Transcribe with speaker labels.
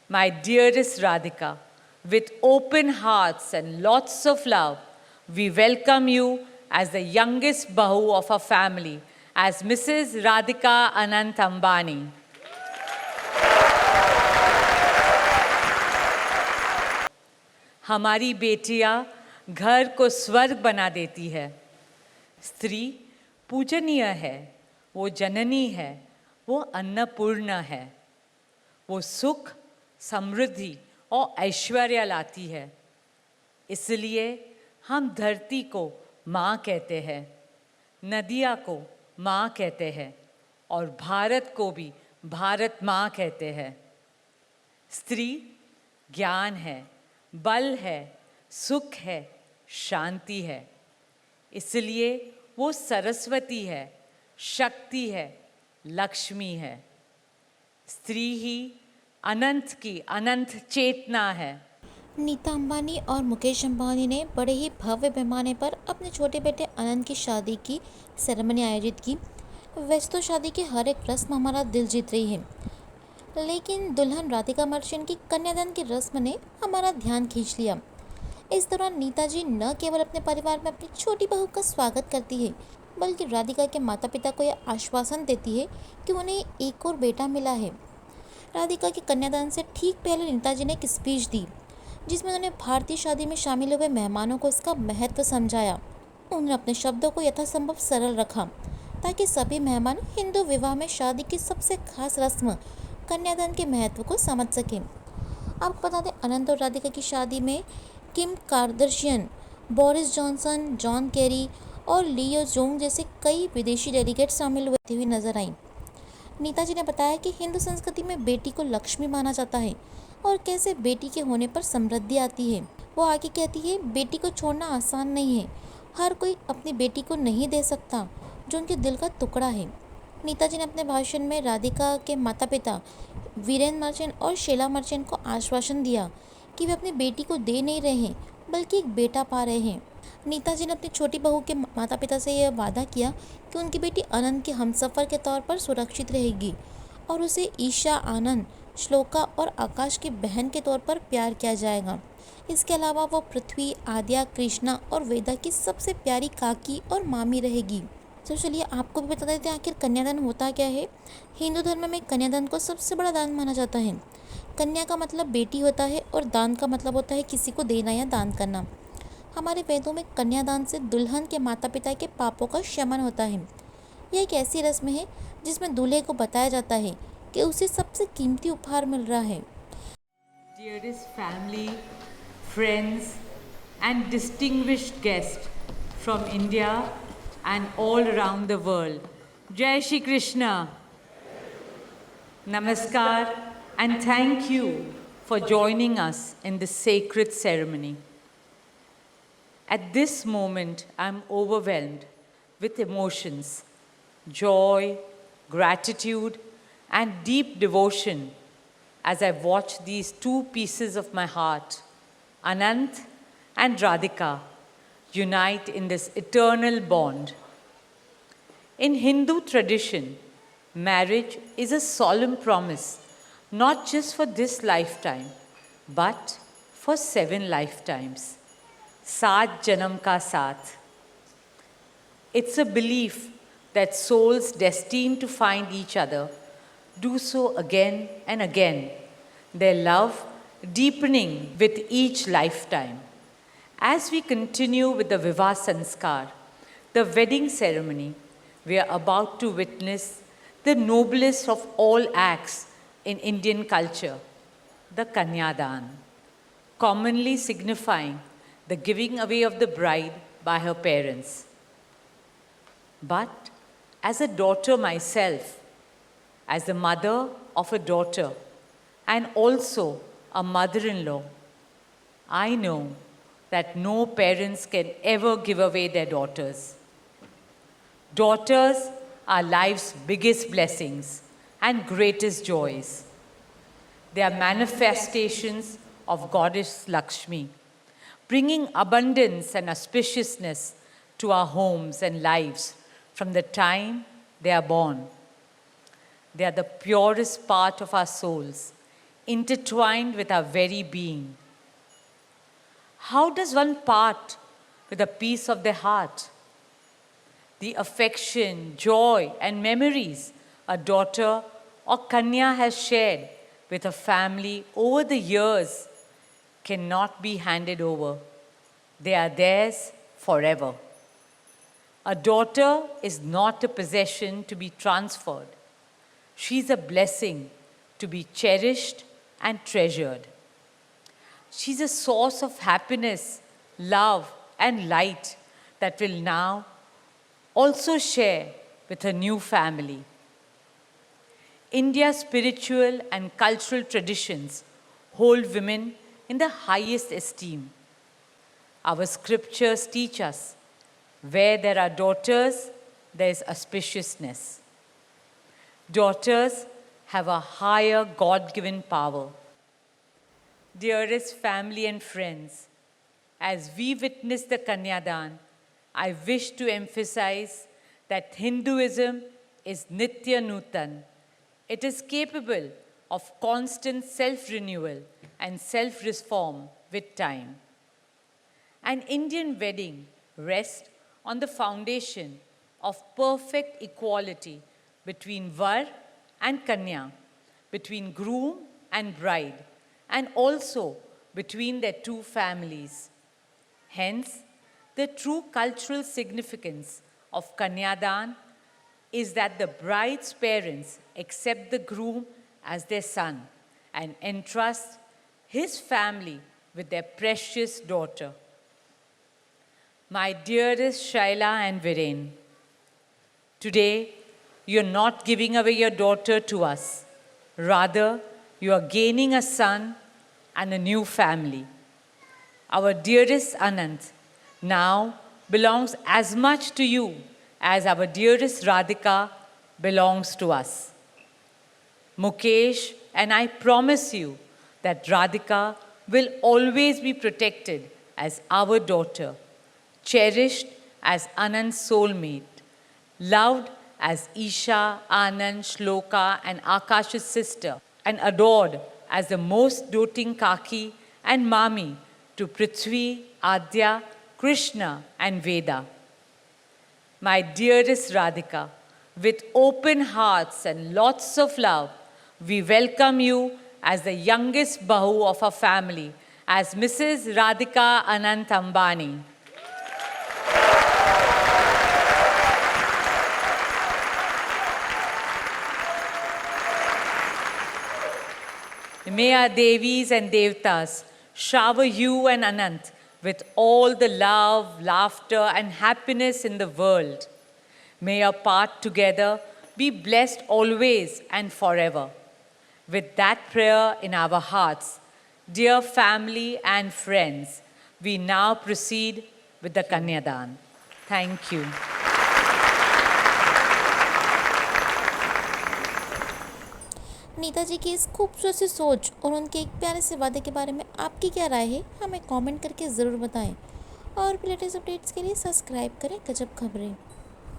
Speaker 1: My dearest Radhika, with open hearts and lots of love, we welcome you as the youngest Bahu of our family, as Mrs. Radhika Anant Ambani. हमारी बेटियां घर को स्वर्ग बना देती है। स्त्री पूजनीय है, वो जननी है, वो अन्नपूर्णा है, वो सुख, समृद्धि और ऐश्वर्य लाती है। इसलिए हम धरती को माँ कहते हैं, नदियाँ को माँ कहते हैं और भारत को भी भारत माँ कहते हैं। स्त्री ज्ञान है, बल है, सुख है, शांति है। इसलिए वो सरस्वती है, शक्ति है, लक्ष्मी है। स्त्री ही अनंत की अनंत चेतना है।
Speaker 2: नीता अंबानी और मुकेश अंबानी ने बड़े ही भव्य पैमाने पर अपने छोटे बेटे अनंत की शादी की सेरेमनी आयोजित की। वैसे तो शादी की हर एक रस्म हमारा दिल जीत रही है, लेकिन दुल्हन राधिका मर्चेंट की कन्यादान की रस्म ने हमारा ध्यान खींच लिया। इस दौरान नीता जी न केवल अपने परिवार में अपनी छोटी बहू का स्वागत करती है, बल्कि राधिका के माता पिता को यह आश्वासन देती है कि उन्हें एक और बेटा मिला है। राधिका के कन्यादान से ठीक पहले नीता जी ने एक स्पीच दी, जिसमें उन्होंने भारतीय शादी में शामिल हुए मेहमानों को इसका महत्व समझाया। उन्होंने अपने शब्दों को यथासंभव सरल रखा ताकि सभी मेहमान हिंदू विवाह में शादी की सबसे खास रस्म कन्यादान के महत्व को समझ सकें। आपको बता दें, अनंत और राधिका की शादी में किम Kardashian, Boris Johnson, John Kerry और लियो जोंग जैसे कई विदेशी डेलीगेट शामिल हुए नजर आई। नीता जी ने बताया कि हिंदू संस्कृति में बेटी को लक्ष्मी माना जाता है और कैसे बेटी के होने पर समृद्धि आती है। वो आगे कहती है, बेटी को छोड़ना आसान नहीं है, हर कोई अपनी बेटी को नहीं दे सकता जो उनके दिल का टुकड़ा है। नीता जी ने अपने भाषण में राधिका के माता पिता वीरेन मर्चेंट और शीला मर्चेंट को आश्वासन दिया कि वे अपनी बेटी को दे नहीं रहे हैं, बल्कि एक बेटा पा रहे हैं। नीता जी ने अपनी छोटी बहू के माता पिता से यह वादा किया कि उनकी बेटी अनंत के हमसफ़र के तौर पर सुरक्षित रहेगी और उसे ईशा, आनंद, श्लोका और आकाश की बहन के तौर पर प्यार किया जाएगा। इसके अलावा वो पृथ्वी, आद्या, कृष्णा और वेदा की सबसे प्यारी काकी और मामी रहेगी। तो चलिए आपको भी बता देते हैं आखिर कन्यादान होता क्या है। हिंदू धर्म में कन्यादान को सबसे बड़ा दान माना जाता है। कन्या का मतलब बेटी होता है और दान का मतलब होता है किसी को देना या दान करना। हमारे वेदों में कन्यादान से दुल्हन के माता पिता के पापों का शमन होता है। यह एक ऐसी रस्म है जिसमें दूल्हे को बताया जाता है कि उसे सबसे कीमती उपहार मिल रहा है।
Speaker 1: Dearest family, friends and distinguished guests from India and all around the world. Jai Shri Krishna. Namaskar and thank you for joining us in this sacred ceremony. At this moment, I am overwhelmed with emotions, joy, gratitude, and deep devotion as I watch these two pieces of my heart, Anant and Radhika, unite in this eternal bond. In Hindu tradition, marriage is a solemn promise, not just for this lifetime, but for 7 lifetimes. Saat Janam Ka Saath. It's a belief that souls destined to find each other do so again and again, their love deepening with each lifetime. As we continue with the Vivah Sanskar, the wedding ceremony, we are about to witness the noblest of all acts in Indian culture, the Kanyadan, commonly signifying the giving away of the bride by her parents. But as a daughter myself, as the mother of a daughter, and also a mother-in-law, I know that no parents can ever give away their daughters. Daughters are life's biggest blessings and greatest joys. They are manifestations of Goddess Lakshmi, bringing abundance and auspiciousness to our homes and lives from the time they are born. They are the purest part of our souls, intertwined with our very being. How does one part with a piece of their heart? The affection, joy, and memories a daughter or Kanya has shared with her family over the years cannot be handed over. They are theirs forever. A daughter is not a possession to be transferred. She is a blessing to be cherished and treasured. She's a source of happiness, love, and light that will now also share with her new family. India's spiritual and cultural traditions hold women in the highest esteem. Our scriptures teach us where there are daughters, there is auspiciousness. Daughters have a higher God-given power. Dearest family and friends, as we witness the Kanyadan, I wish to emphasize that Hinduism is Nitya Nutan. It is capable of constant self-renewal and self-reform with time. An Indian wedding rests on the foundation of perfect equality between Var and Kanya, between groom and bride, and also between their two families. Hence, the true cultural significance of Kanyadan is that the bride's parents accept the groom as their son and entrust his family with their precious daughter. My dearest Shaila and Viren, today you are not giving away your daughter to us. Rather, you are gaining a son and a new family. Our dearest Anant now belongs as much to you as our dearest Radhika belongs to us. Mukesh and I promise you that Radhika will always be protected as our daughter, cherished as Anand's soulmate, loved as Isha, Anand, Shloka, and Akash's sister, and adored as the most doting Kaki and Mami to Prithvi, Adya, Krishna, and Veda. My dearest Radhika, with open hearts and lots of love, we welcome you as the youngest Bahu of our family, as Mrs. Radhika Anant Ambani. May our Devis and Devtas shower you and Anant with all the love, laughter, and happiness in the world. May your part together be blessed always and forever. With that prayer in our hearts, dear family and friends, we now proceed with the Kanyadan. Thank you.
Speaker 2: Nita जी की इस खूबसूरत सी सोच और उनके एक प्यारे से वादे के बारे में आपकी क्या राय है, हमें कमेंट करके ज़रूर बताएं। और भी लेटेस्ट अपडेट्स के लिए सब्सक्राइब करें गजब खबरें।